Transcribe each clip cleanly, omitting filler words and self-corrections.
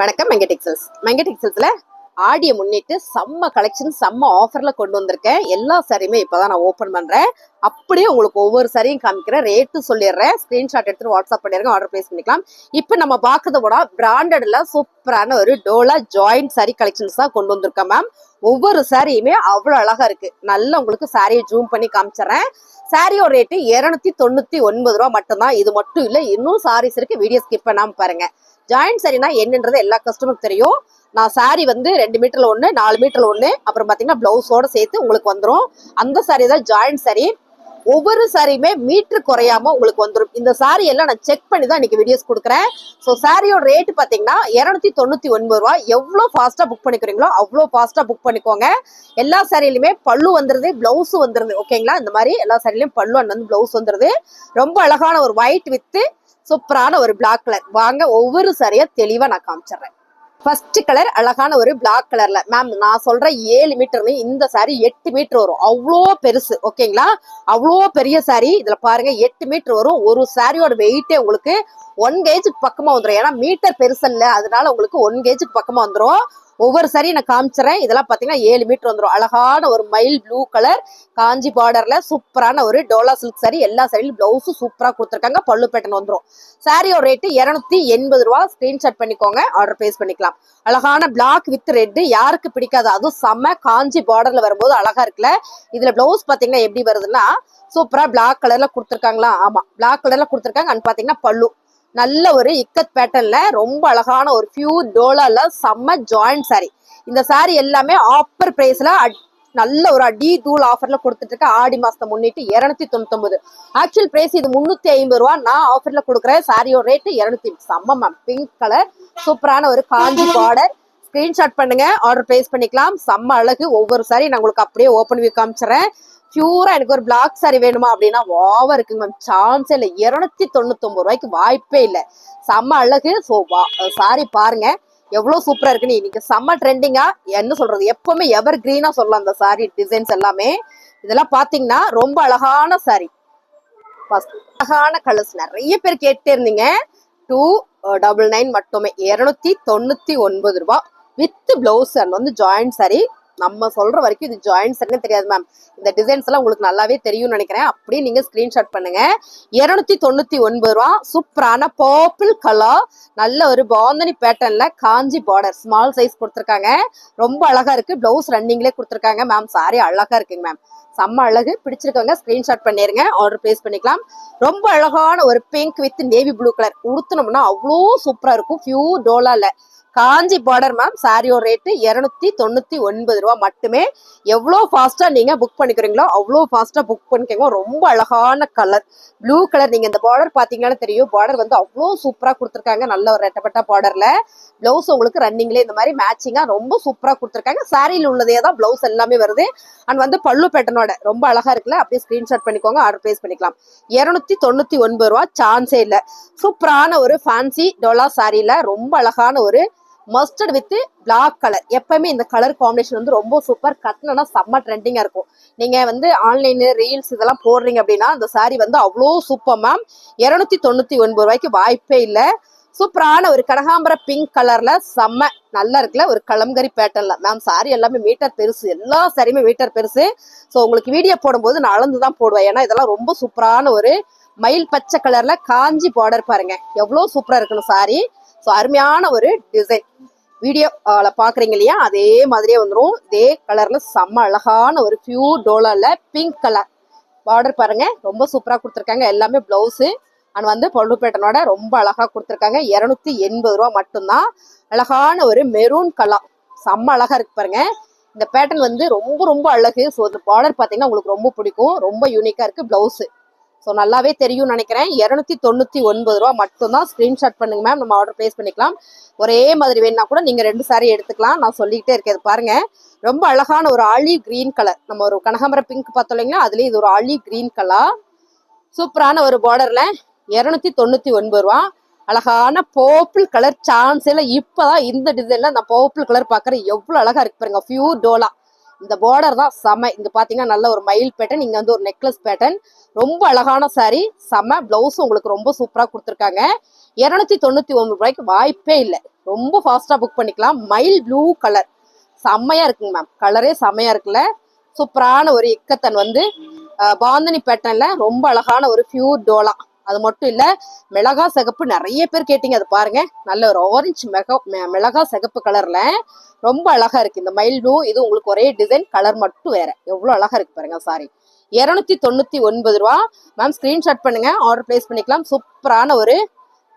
வணக்கம் மங்க டெக்ஸ்டைல்ஸ்ல ஆடியை முன்னிட்டு செம்ம கலெக்ஷன் செம்ம ஆஃபர்ல கொண்டு வந்திருக்கேன். எல்லா சாரியுமே இப்பதான் நான் ஓபன் பண்றேன். அப்படியே உங்களுக்கு ஒவ்வொரு சாரியும் காமிக்கிறேன், ரேட்டு சொல்லிடுறேன். ஸ்கிரீன்ஷாட் எடுத்து வாட்ஸ்அப் பண்ணிருங்க, ஆர்டர் பிளேஸ் பண்ணிக்கலாம். இப்ப நம்ம பார்க்கறத விட பிராண்டட்ல சூப்பரான ஒரு டோலா ஜாயிண்ட் சாரி கலெக்ஷன்ஸ் தான் கொண்டு வந்திருக்கேன் மேம். ஒவ்வொரு சாரியுமே அவ்வளவு அழகா இருக்கு. நல்லா உங்களுக்கு சாரியை ஜூம் பண்ணி காமிச்சிடறேன். சாரியோட ரேட்டு 299 ரூபா மட்டும்தான். இது மட்டும் இல்ல, இன்னும் சாரீஸ் இருக்கு, வீடியோ ஸ்கிப் பண்ணாம பாருங்க. ஜாயிண்ட் சாரினா என்னன்றது எல்லா கஸ்டமருக்கு தெரியும். நான் சாரி வந்து 2 மீட்டர்ல 1, 4 மீட்டர்ல 1, அப்புறம் பாத்தீங்கன்னா பிளவுஸோட சேர்த்து உங்களுக்கு வந்துடும். அந்த சாரி தான் ஜாயிண்ட் சாரி. ஒவ்வொரு சாரியுமே மீட்டர் குறையாம உங்களுக்கு வந்துடும். இந்த சாரி எல்லாம் நான் செக் பண்ணி தான் இன்னைக்கு வீடியோஸ் கொடுக்குறேன். ஸோ சாரியோட ரேட்டு பாத்தீங்கன்னா 299 ரூபா. எவ்வளோ ஃபாஸ்டா புக் பண்ணிக்கிறீங்களோ அவ்வளோ ஃபாஸ்டா புக் பண்ணிக்கோங்க. எல்லா சாரியிலுமே பல்லு வந்துருது, பிளவுஸ் வந்துருது. ஓகேங்களா? இந்த மாதிரி எல்லா சாரிலையும் பல்லு வந்து பிளவுஸ் வந்துருது. ரொம்ப அழகான ஒரு ஒயிட் வித் சூப்பரான ஒரு பிளாக் கலர். வாங்க ஒவ்வொரு சாரியா தெளிவா நான் காமிச்சிடுறேன். ஃபர்ஸ்ட் கலர் அழகான ஒரு பிளாக் கலர்ல. மேம் நான் சொல்ற 7 மீட்டர்னு இந்த சாரி 8 மீட்டர் வரும். அவ்வளோ பெருசு. ஓகேங்களா? அவ்வளோ பெரிய சாரி. இதுல பாருங்க 8 மீட்டர் வரும். ஒரு சாரியோட வெயிட்டே உங்களுக்கு 1 கேஜுக்கு பக்கமா வந்துடும். ஏன்னா மீட்டர் பெருசு இல்ல, அதனால உங்களுக்கு 1 கேஜுக்கு பக்கமா வந்துடும். ஒவ்வொரு சாரி நான் காமிச்சிடறேன். இதெல்லாம் பாத்தீங்கன்னா 7 மீட்டர் வந்துடும். அழகான ஒரு மைல் ப்ளூ கலர் காஞ்சி பார்டர்ல சூப்பரான ஒரு டோலா சில்க் சாரி. எல்லா சாரியிலும் பிளவுஸும் சூப்பரா கொடுத்துருக்காங்க. பல்லு பேட்டர்ன் வந்துடும். சாரியோட ரேட்டு 280 ரூபா. ஸ்கிரீன்ஷாட் பண்ணிக்கோங்க, ஆர்டர் பிளேஸ் பண்ணிக்கலாம். அழகான பிளாக் வித் ரெட். யாருக்கு பிடிக்காது? அதுவும் செம்ம காஞ்சி பார்டர்ல வரும்போது அழகா இருக்குல்ல. இதுல பிளவுஸ் பாத்தீங்கன்னா எப்படி வருதுன்னா சூப்பரா பிளாக் கலர்ல கொடுத்துருக்காங்களா? ஆமா, பிளாக் கலர்ல கொடுத்துருக்காங்க. அண்ட் பாத்தீங்கன்னா பல்லு நல்ல ஒரு இக்கத் பேட்டர்ன்ல ரொம்ப அழகான ஒரு பியூர் டோலால செம்ம ஜாயிண்ட் சாரி. இந்த சாரி எல்லாமே ஆஃபர் பிரைஸ்ல நல்ல ஒரு அடி தூள் ஆஃபர்ல கொடுத்துட்டு இருக்க. ஆடி மாசத்தை முன்னிட்டு 299. ஆக்சுவல் பிரைஸ் இது 350 ரூபா. நான் ஆஃபர்ல கொடுக்குறேன். சாரியோட ரேட்டு 200. செம்ம மேம். பிங்க் கலர் சூப்பரான ஒரு காஞ்சி பார்டர். ஸ்கிரீன்ஷாட் பண்ணுங்க, ஆர்டர் பிளேஸ் பண்ணிக்கலாம். செம்ம அழகு. ஒவ்வொரு சாரி நான் உங்களுக்கு அப்படியே ஓப்பன் வியூ காமிச்சிடறேன். பியூரா எனக்கு ஒரு பிளாக் சாரி வேணுமா அப்படின்னா வாவா இருக்குங்க மேம். சான்ஸே இல்லை. 299 ரூபாய்க்கு வாய்ப்பே இல்லை. செம்ம அழகு. ஸோ சாரி பாருங்க எவ்வளவு சூப்பரா இருக்குன்னு. இன்னைக்கு செம்ம ட்ரெண்டிங்கா என்ன சொல்றது, எப்பவுமே எவர் கிரீனா சொல்லலாம் அந்த சாரி டிசைன்ஸ் எல்லாமே. இதெல்லாம் பாத்தீங்கன்னா ரொம்ப அழகான சாரி, அழகான கலர்ஸ். நிறைய பேர் கேட்டே இருந்தீங்க. 299 மட்டுமே. 299 ரூபாய் வித் பிளவுஸ் அண்ட் வந்து ஜாயிண்ட் சாரி. நம்ம சொல்ற வரைக்கும் இது ஜாயிண்ட் சாரின்னு தெரியாது மேம். இந்த டிசைன்ஸ் எல்லாம் உங்களுக்கு நல்லாவே தெரியும்னு நினைக்கிறேன். அப்படியே நீங்க ஸ்கிரீன்ஷாட் பண்ணுங்க. 299 ரூபா. சூப்பரான பர்பிள் கலர், நல்ல ஒரு பாந்தனி பேட்டர்ன்ல காஞ்சி பார்டர் ஸ்மால் சைஸ் கொடுத்துருக்காங்க. ரொம்ப அழகா இருக்கு. பிளவுஸ் ரன்னிங்லேயே கொடுத்துருக்காங்க மேம். சாரி அழகா இருக்குங்க மேம். செம்ம அழகு. பிடிச்சிருக்கவங்க ஸ்கிரீன்ஷாட் பண்ணிருங்க, ஆர்டர் பிளேஸ் பண்ணிக்கலாம். ரொம்ப அழகான ஒரு pink with navy blue colour உடுத்தணும்னா அவ்வளோ சூப்பரா இருக்கும். பியூர் டோலால காஞ்சி பார்டர் மேம். சாரியோட ரேட்டு 299 ரூபா மட்டுமே. எவ்வளோ ஃபாஸ்டா நீங்க புக் பண்ணிக்கிறீங்களோ அவ்வளோ ஃபாஸ்டா புக் பண்ணிக்கோங்க. ரொம்ப அழகான கலர் ப்ளூ கலர். நீங்க இந்த பார்டர் பாத்தீங்கன்னா தெரியும். பார்டர் வந்து அவ்வளோ சூப்பரா கொடுத்துருக்காங்க. நல்ல ஒரு ரெட்டப்பட்ட பார்டர்ல பிளவுஸ் உங்களுக்கு ரன்னிங்ல இந்த மாதிரி மேட்சிங்கா ரொம்ப சூப்பரா கொடுத்துருக்காங்க. சாரியில் உள்ளதே தான் பிளவுஸ் எல்லாமே வருது. அண்ட் வந்து பல்லு பேட்டர்னோட ரொம்ப அழகா இருக்குல்ல. அப்படியே ஸ்கிரீன்ஷாட் பண்ணிக்கோங்க, ஆர்டர் பிளேஸ் பண்ணிக்கலாம். 299 ரூபா. சான்ஸே இல்லை. சூப்பரான ஒரு ஃபேன்சி டோலா சாரியில ரொம்ப அழகான ஒரு மஸ்டர்ட் வித் பிளாக் கலர். எப்பவுமே இந்த கலர் காம்பினேஷன் வந்து ரொம்ப சூப்பர். கட்டினா செம்ம ட்ரெண்டிங்கா இருக்கும். நீங்க வந்து ஆன்லைன் ரீல்ஸ் இதெல்லாம் போடுறீங்க அப்படின்னா இந்த சாரி வந்து அவ்வளோ சூப்பர் மேம். 299 ரூபாய்க்கு வாய்ப்பே இல்லை. சூப்பரான ஒரு கனகாம்பர பிங்க் கலர்ல செம்ம நல்லா இருக்குல்ல. ஒரு கலம்கரி பேட்டர்ன்ல மேம். சாரி எல்லாமே மீட்டர் பெருசு. எல்லா சாரியுமே மீட்டர் பெருசு. ஸோ உங்களுக்கு வீடியோ போடும்போது நான் அளந்துதான் போடுவேன். ஏன்னா இதெல்லாம் ரொம்ப சூப்பரான ஒரு மயில் பச்சை கலர்ல காஞ்சி பார்டர் பாருங்க எவ்வளவு சூப்பரா இருக்கணும் சாரி. ஸோ அருமையான ஒரு டிசைன். வீடியோ பாக்குறீங்க இல்லையா, அதே மாதிரியே வந்துடும். இதே கலர்ல செம்ம அழகான ஒரு பியூர் டோலால பிங்க் கலர் பார்டர் பாருங்க ரொம்ப சூப்பரா கொடுத்துருக்காங்க. எல்லாமே பிளவுஸ் அண்ட் வந்து பல்லு பேட்டர்னோட ரொம்ப அழகா கொடுத்துருக்காங்க. 280 ரூபா மட்டும்தான். அழகான ஒரு மெரூன் கலர் செம்ம அழகா இருக்கு பாருங்க. இந்த பேட்டர்ன் வந்து ரொம்ப ரொம்ப அழகு. ஸோ இந்த பார்டர் பாத்தீங்கன்னா உங்களுக்கு ரொம்ப பிடிக்கும். ரொம்ப யூனிக்கா இருக்கு பிளவுஸ். ஸோ நல்லாவே தெரியும்னு நினைக்கிறேன். 299 ரூபா மட்டும்தான். ஸ்கிரீன்ஷாட் பண்ணுங்க மேம், நம்ம ஆர்டர் பிளேஸ் பண்ணிக்கலாம். ஒரே மாதிரி வேணும்னா கூட நீங்க 2 சாரி எடுத்துக்கலாம். நான் சொல்லிக்கிட்டே இருக்கேன். பாருங்க ரொம்ப அழகான ஒரு ஆலிவ் கிரீன் கலர். நம்ம ஒரு கனகாம்பர பிங்க் பார்த்தோம் இல்லைங்களா, அதுலயே இது ஒரு ஆலிவ் கிரீன் கலர். சூப்பரான ஒரு பார்டர்ல 299 ரூபா. அழகான பர்பிள் கலர். சான்ஸ்ல இப்பதான் இந்த டிசைன்ல நான் பர்பிள் கலர் பாக்குறேன். எவ்வளவு அழகா இருக்கு பாருங்க. பியூர் டோலா. இந்த பார்டர் தான் செம. இங்க பாத்தீங்கன்னா நல்ல ஒரு மயில் பேட்டர்ன், இங்க வந்து ஒரு நெக்லஸ் பேட்டர்ன். ரொம்ப அழகான சாரி. செம. பிளவுஸ் உங்களுக்கு ரொம்ப சூப்பரா கொடுத்துருக்காங்க. 299 ரூபாய்க்கு வாய்ப்பே இல்லை. ரொம்ப ஃபாஸ்டா புக் பண்ணிக்கலாம். மைல் ப்ளூ கலர் செம்மையா இருக்குங்க மேம். கலரே செம்மையா இருக்குல்ல. சூப்பரான ஒரு இக்கத்தன் வந்து பாந்தனி பேட்டர்ன்ல ரொம்ப அழகான ஒரு பியூர் டோலா. அது மட்டும் இல்ல, மிளகா சிகப்பு நிறைய பேர் கேட்டீங்க. அது பாருங்க, நல்ல ஒரு ஆரஞ்சு மிளகா சிகப்பு கலர்ல ரொம்ப அழகா இருக்கு இந்த மைல் ப்ளூ. இது உங்களுக்கு ஒரே டிசைன், கலர் மட்டும் வேற. எவ்வளவு அழகா இருக்கு பாருங்க சாரி. 299 ரூபா மேம். ஸ்கிரீன்ஷாட் பண்ணுங்க, ஆர்டர் பிளேஸ் பண்ணிக்கலாம். சூப்பரான ஒரு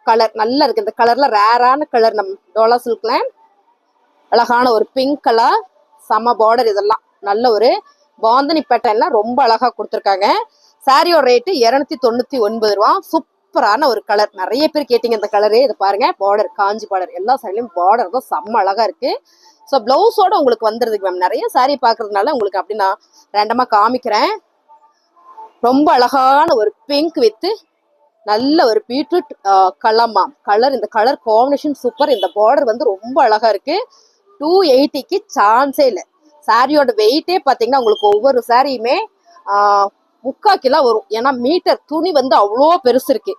கலர், நல்லா இருக்கு. இந்த கலர்ல ரேரான கலர் நம்ம டோலா சில்க்ல. அழகான ஒரு பிங்க் கலர், செம பார்டர். இதெல்லாம் நல்ல ஒரு பாந்தனி பேட்டர்ன்லாம் ரொம்ப அழகா கொடுத்துருக்காங்க. சாரியோட ரேட்டு 299 ரூபா. சூப்பரான ஒரு கலர், நிறைய பேர் கேட்டீங்க இந்த கலரு. இது பாருங்க, பார்டர் காஞ்சி பார்டர், எல்லா சாரிலையும் பார்டர் தான் செம்ம அழகா இருக்கு. ஸோ பிளவுஸோட உங்களுக்கு வந்துருதுக்கு மேம். நிறைய சாரி பாக்குறதுனால உங்களுக்கு அப்படி நான் ரேண்டமா காமிக்கிறேன். ரொம்ப அழகான ஒரு பிங்க் வித் நல்ல ஒரு பீட்ரூட் கலமா கலர். இந்த கலர் காம்பினேஷன் சூப்பர். இந்த பார்டர் வந்து ரொம்ப அழகா இருக்கு. 280க்கு சான்ஸே இல்லை. சாரியோட வெயிட்டே பார்த்தீங்கன்னா உங்களுக்கு ஒவ்வொரு சாரியுமே 3/4 கிலோ வரும். ஏன்னா மீட்டர் துணி வந்து அவ்வளோ பெருசு இருக்கு.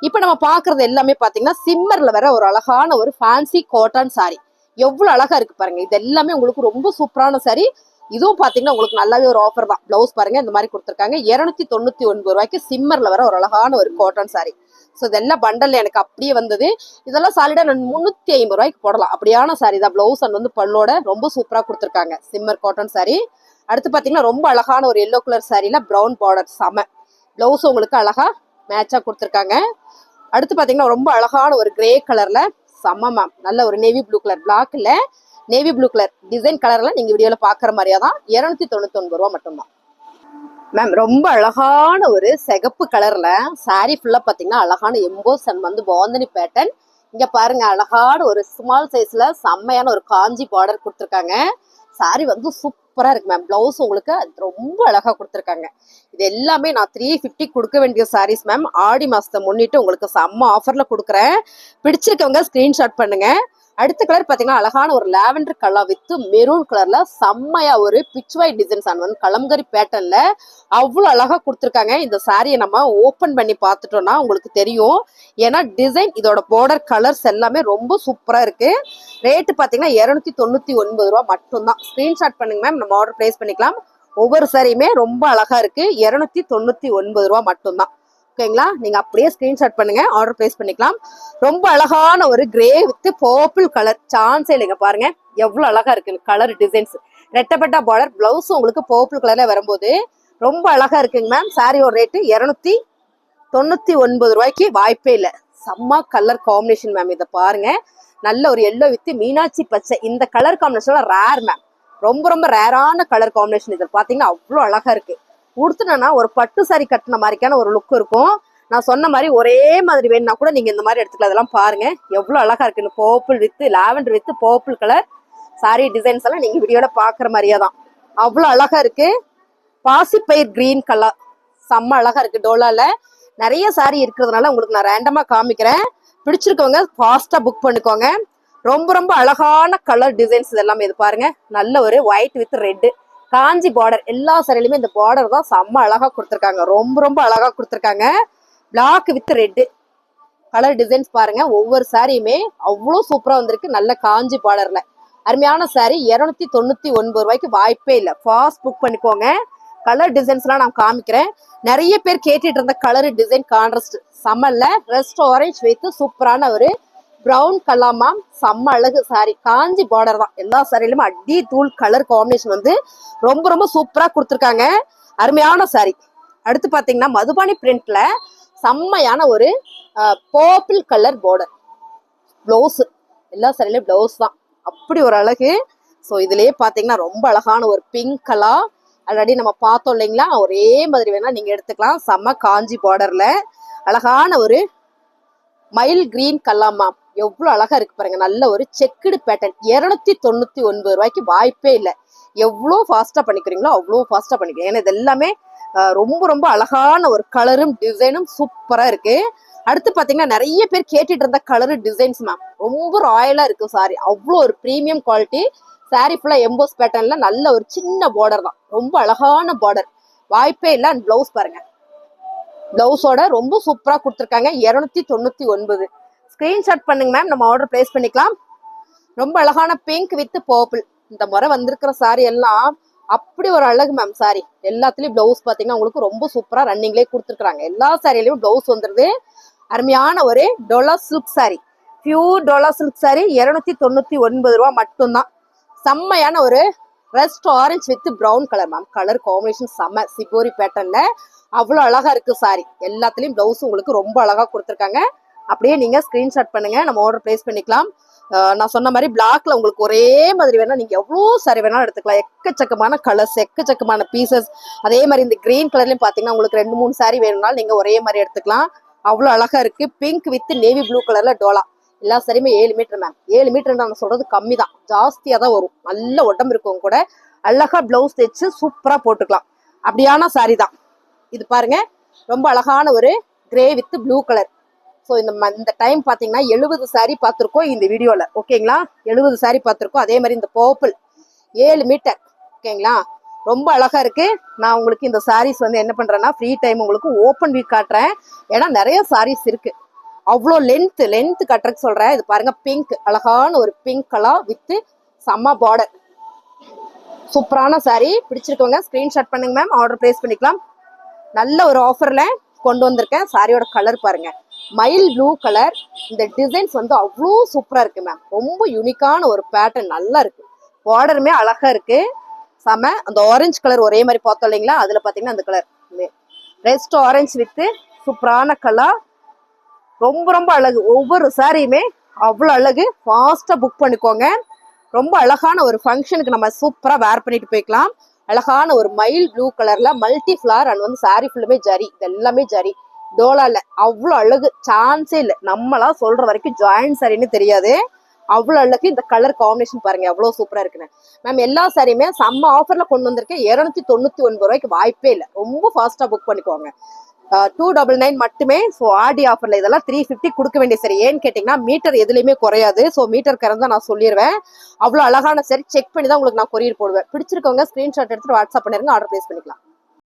இப்போ நம்ம பார்க்கறது எல்லாமே பார்த்தீங்கன்னா சிம்மர்ல வர ஒரு அழகான ஒரு ஃபேன்சி காட்டன் சாரி. எவ்வளவு அழகா இருக்கு பாருங்க. இது எல்லாமே உங்களுக்கு ரொம்ப சூப்பரான சாரி. இதுவும் பாத்தீங்கன்னா உங்களுக்கு நல்லாவே ஒரு ஆஃபர் தான். பிளவுஸ் பாருங்க, இந்த மாதிரி கொடுத்துருக்காங்க. 299 ரூபாய்க்கு சிம்மர்ல வர ஒரு அழகான ஒரு காட்டன் சாரி. ஸோ இதெல்லாம் பண்டல் எனக்கு அப்படியே வந்தது. இதெல்லாம் சாலிடா நான் 350 ரூபாய்க்கு போடலாம். அப்படியான சாரி தான். பிளவுஸ் அண்ட் வந்து பல்லோட ரொம்ப சூப்பரா கொடுத்துருக்காங்க. Shimmer cotton sari. அடுத்து பாத்தீங்கன்னா ரொம்ப அழகான ஒரு எல்லோ கலர் சாரில பிரவுன் பார்டர் செம. பிளவுஸ் உங்களுக்கு அழகா மேட்சா கொடுத்துருக்காங்க. அடுத்து பாத்தீங்கன்னா ரொம்ப அழகான ஒரு கிரே கலர்ல செம்ம மேம். நல்ல ஒரு நேவி ப்ளூ கலர், பிளாக் இல்ல நேவி ப்ளூ கலர் டிசைன் கலர்ல நீங்க வீடியோல பாக்குற மாதிரியா தான். 299 ரூபா மட்டும்தான் மேம். ரொம்ப அழகான ஒரு சிகப்பு கலர்ல சாரி ஃபுல்லா பாத்தீங்கன்னா அழகான எம்போஸ் அண்ட் வந்து பாந்தனி பேட்டர்ன். இங்க பாருங்க, அழகான ஒரு ஸ்மால் சைஸ்ல செம்மையான ஒரு காஞ்சி பார்டர் கொடுத்துருக்காங்க. சாரி வந்து சூப்பரா இருக்கு மேம். பிளவுஸ் உங்களுக்கு ரொம்ப அழகா கொடுத்துருக்காங்க. இது எல்லாமே நான் 350 கொடுக்க வேண்டிய சாரீஸ் மேம். ஆடி மாசத்தை முன்னிட்டு உங்களுக்கு செம்ம ஆஃபர்ல கொடுக்குறேன். பிடிச்சிருக்கவங்க ஸ்கிரீன்ஷாட் பண்ணுங்க. அடுத்த கலர் பாத்தீங்கன்னா அழகான ஒரு லாவெண்டர் கலர் வித் மெரூன் கலர்ல செம்மையா ஒரு பிச்வாய் டிசைன்ஸ் அண்ட் வந்து கலம்கரி பேட்டர்ன்ல அவ்வளவு அழகா கொடுத்துருக்காங்க. இந்த சாரியை நம்ம ஓபன் பண்ணி பார்த்துட்டோம்னா உங்களுக்கு தெரியும். ஏன்னா டிசைன், இதோட பார்டர், கலர்ஸ் எல்லாமே ரொம்ப சூப்பரா இருக்கு. ரேட்டு பாத்தீங்கன்னா 299 ரூபா மட்டும்தான். ஸ்கிரீன்ஷாட் பண்ணுங்க மேம், நம்ம ஆர்டர் பிளேஸ் பண்ணிக்கலாம். ஒவ்வொரு சாரியுமே ரொம்ப அழகா இருக்கு. 299 ரூபா மட்டும்தான். ஓகேங்களா? நீங்க அப்படியே ஸ்கிரீன்ஷாட் பண்ணுங்க, ஆர்டர் பிளேஸ் பண்ணிக்கலாம். ரொம்ப அழகான ஒரு கிரே வித் பர்பிள் கலர், சான்ஸே இல்லைங்க. பாருங்க எவ்வளவு அழகா இருக்கு கலர் டிசைன்ஸ். ரெட்டப்பட்டா பார்டர், பிளவுஸ் உங்களுக்கு பர்பிள் கலர்ல வரும்போது ரொம்ப அழகா இருக்குங்க மேம். சாரியோட ரேட்டு 299 ரூபாய்க்கு வாய்ப்பே இல்லை. செம்ம கலர் காம்பினேஷன் மேம். இதை பாருங்க, நல்ல ஒரு எல்லோ வித் மீனாட்சி பச்சை. இந்த கலர் காம்பினேஷன் ரேர் மேம். ரொம்ப ரொம்ப ரேரான கலர் காம்பினேஷன். இதில் பாத்தீங்கன்னா அவ்வளோ அழகா இருக்கு. உடுத்துனா ஒரு பட்டு சாரி கட்டின மாதிரிக்கான ஒரு லுக் இருக்கும். நான் சொன்ன மாதிரி ஒரே மாதிரி வேணும்னா கூட நீங்க இந்த மாதிரி எடுத்துக்கலாம். அதெல்லாம் பாருங்க எவ்வளவு அழகா இருக்கு. Purple with lavender with purple colour sorry designs எல்லாம் நீங்க வீடியோல பாக்குற மாதிரியே தான். அவ்வளவு அழகா இருக்கு. பாசிப்பயிர் கிரீன் கலர் செம்ம அழகா இருக்கு. டோலால நிறைய சாரி இருக்கிறதுனால உங்களுக்கு நான் ரேண்டமா காமிக்கிறேன். பிடிச்சிருக்கவங்க ஃபாஸ்டா புக் பண்ணிக்கோங்க. ரொம்ப ரொம்ப அழகான கலர் டிசைன்ஸ் இதெல்லாம். இது பாருங்க, நல்ல ஒரு white with red Kanchi border. எல்லா சாரிலுமே இந்த பார்டர் தான் செம்ம அழகா கொடுத்துருக்காங்க. ரொம்ப ரொம்ப அழகா கொடுத்துருக்காங்க. Black with red colour designs பாருங்க. ஒவ்வொரு சாரியுமே அவ்வளோ சூப்பரா வந்திருக்கு. நல்ல காஞ்சி பார்டர்ல அருமையான சாரி. 299 ரூபாய்க்கு வாய்ப்பே இல்லை. ஃபாஸ்ட் புக் பண்ணிக்கோங்க. கலர் டிசைன்ஸ் எல்லாம் நான் காமிக்கிறேன். நிறைய பேர் கேட்டுட்டு இருந்த கலர் டிசைன் கான்ட்ராஸ்ட் செம்மல்ல. ரெஸ்ட் ஆரஞ்ச் வைத்து சூப்பரான ஒரு பிரவுன் கலாமா செம்ம அழகு சாரி. காஞ்சி பார்டர் தான். எல்லா சாரிலுமே அடி தூள் கலர் காம்பினேஷன் வந்து ரொம்ப ரொம்ப சூப்பரா கொடுத்துருக்காங்க. அருமையான சாரி. அடுத்து பாத்தீங்கன்னா மதுபானி பிரிண்ட்ல செம்மையான ஒரு பர்பிள் கலர் பார்டர். பிளவுஸ் எல்லா சாரிலையும் பிளவுஸ் தான் அப்படி ஒரு அழகு. ஸோ இதுலயே பாத்தீங்கன்னா ரொம்ப அழகான ஒரு பிங்க் கலர் ஆல்ரெடி நம்ம பார்த்தோம் இல்லைங்களா? ஒரே மாதிரி வேணா நீங்க எடுத்துக்கலாம். செம்ம காஞ்சி பார்டர்ல அழகான ஒரு மயில் கிரீன் கல்லாமா எவ்வளவு அழகா இருக்கு பாருங்க. நல்ல ஒரு செக்குடு பேட்டர்ன். 299 ரூபாய்க்கு வாய்ப்பே இல்லை. எவ்வளோ ஃபாஸ்டா பண்ணிக்கிறீங்களோ அவ்வளோ ஃபாஸ்டா பண்ணிக்கிறீங்க. ஏன்னா இது எல்லாமே ரொம்ப ரொம்ப அழகான ஒரு கலரும் டிசைனும் சூப்பரா இருக்கு. அடுத்து பாத்தீங்கன்னா நிறைய பேர் கேட்டுட்டு இருந்த கலரு டிசைன்ஸ் மேம். ரொம்ப ராயலா இருக்கு சாரி. அவ்வளோ ஒரு ப்ரீமியம் குவாலிட்டி சாரி. ஃபுல்லா எம்போஸ் பேட்டர்ன்ல நல்ல ஒரு சின்ன பார்டர் தான். ரொம்ப அழகான பார்டர், வாய்ப்பே இல்லை. அண்ட் பிளவுஸ் பாருங்க, பிளவுஸோட ரொம்ப சூப்பரா கொடுத்துருக்காங்க. 299. ஸ்கிரீன்ஷாட் பண்ணுங்க மேம், நம்ம ஆர்டர் பிளேஸ் பண்ணிக்கலாம். ரொம்ப அழகான பிங்க் வித் பர்பிள். இந்த முறை வந்திருக்கிற சாரி எல்லாம் அப்படி ஒரு அழகு மேம். சாரி எல்லாத்துலயும் பிளவுஸ் பாத்தீங்கன்னா உங்களுக்கு ரொம்ப சூப்பரா ரன்னிங்லேயே கொடுத்துருக்காங்க. எல்லா சாரிலையும் பிளவுஸ் வந்துருது. அருமையான ஒரு dola silk sari, pure dola silk sari 299 ரூபா மட்டும்தான். செம்மையான ஒரு rust orange with brown colour ma'am. Colour combination செம்ம சிபோரி பேட்டர்ன்ல அவ்வளவு அழகா இருக்கு சாரி. எல்லாத்துலயும் பிளவுஸ் உங்களுக்கு ரொம்ப அழகா கொடுத்துருக்காங்க. அப்படியே நீங்க ஸ்கிரீன்ஷாட் பண்ணுங்க, நம்ம ஆர்டர் பிளேஸ் பண்ணிக்கலாம். நான் சொன்ன மாதிரி பிளாக்ல உங்களுக்கு ஒரே மாதிரி வேணா நீங்க எவ்வளவு சாரி வேணாலும் எடுத்துக்கலாம். எக்கச்சக்கமான கலர்ஸ், எக்கச்சக்கமான பீசஸ். அதே மாதிரி இந்த கிரீன் கலர்லயும் பாத்தீங்கன்னா உங்களுக்கு 2-3 சாரி வேணும்னாலும் நீங்க ஒரே மாதிரி எடுத்துக்கலாம். அவ்வளவு அழகா இருக்கு. பிங்க் வித் நேவி ப்ளூ கலர்ல டோலா. எல்லா சாரியுமே 7 மீட்டர் மேம். 7 மீட்டர் நான் சொல்றது கம்மி தான், ஜாஸ்தியா தான் வரும். நல்ல உடம்பு இருக்கவங்க கூட அழகா பிளவுஸ் தைச்சு சூப்பரா போட்டுக்கலாம். அப்படியான சாரி தான் இது. பாருங்க, ரொம்ப அழகான ஒரு grey with blue colour. So இந்த டைம் பார்த்தீங்கன்னா 70 சாரி பார்த்துருக்கோம் இந்த வீடியோவில். ஓகேங்களா, 70 சாரி பார்த்துருக்கோம். அதே மாதிரி இந்த பர்பிள் 7 மீட்டர். ஓகேங்களா, ரொம்ப அழகா இருக்கு. நான் உங்களுக்கு இந்த சாரீஸ் வந்து என்ன பண்றேன்னா ஃப்ரீ டைம் உங்களுக்கு ஓப்பன் வீக் காட்டுறேன். ஏன்னா நிறைய சாரீஸ் இருக்கு. அவ்வளோ லென்த் கட்டுறதுக்கு சொல்றேன். இது பாருங்க, பிங்க் அழகான ஒரு பிங்க் கலர் வித் செம்ம பார்டர். சூப்பரான சாரி. பிடிச்சிருக்கவங்க ஸ்கிரீன்ஷாட் பண்ணுங்க மேம், ஆர்டர் பிளேஸ் பண்ணிக்கலாம். நல்ல ஒரு ஆஃபர்ல கொண்டு வந்திருக்கேன். சாரியோட கலர் பாருங்க, மைல் ப்ளூ கலர். இந்த டிசைன்ஸ் வந்து அவ்வளோ சூப்பரா இருக்கு மேம். ரொம்ப யூனிக்கான ஒரு பேட்டர்ன், நல்லா இருக்கு. பார்டருமே அழகா இருக்கு செம. அந்த ஆரஞ்சு கலர் ஒரே மாதிரி பார்த்தோம் இல்லைங்களா, அதுல பாத்தீங்கன்னா அந்த கலர் ரெஸ்ட் ஆரஞ்சு வித் சூப்பரான கலர். ரொம்ப அழகு. ஒவ்வொரு சாரியுமே அவ்வளோ அழகு. ஃபாஸ்டா புக் பண்ணிக்கோங்க. ரொம்ப அழகான ஒரு ஃபங்க்ஷனுக்கு நம்ம சூப்பரா வேர் பண்ணிட்டு போய்க்கலாம். அழகான ஒரு மைல் ப்ளூ கலர்ல மல்டி ஃபிளார் அண்ட் வந்து சாரி ஃபுல்லுமே ஜரி. இது எல்லாமே ஜரி டோலால. அவ்வளோ அழகு, சான்ஸே இல்லை. நம்மளா சொல்ற வரைக்கும் ஜாயின்ட் சாரின்னு தெரியாது. அவ்வளோ அழகு. இந்த கலர் காம்பினேஷன் பாருங்க எவ்வளோ சூப்பரா இருக்குன்னு. மேம் எல்லா சாரியுமே செம்ம ஆஃபர்ல கொண்டு வந்திருக்கேன். 299 ரூபாய்க்கு வாய்ப்பே இல்லை. ரொம்ப ஃபாஸ்டா புக் பண்ணிக்கோங்க. 299 மட்டுமே. ஸோ ஆடி ஆஃபர்ல இதெல்லாம் 350 கொடுக்க வேண்டிய சரி. ஏன்னு கேட்டீங்கன்னா மீட்டர் எதுலையுமே குறையாது. ஸோ மீட்டர் கறந்து நான் சொல்லிடுவேன். அவ்வளோ அழகான சரி செக் பண்ணி தான் உங்களுக்கு நான் கொரியர் போடுவேன். பிடிச்சிருக்கவங்க ஸ்கிரீன்ஷாட் எடுத்துட்டு வாட்ஸ்அப் பண்ணிருங்க, ஆர்டர் பிளேஸ் பண்ணிக்கலாம்.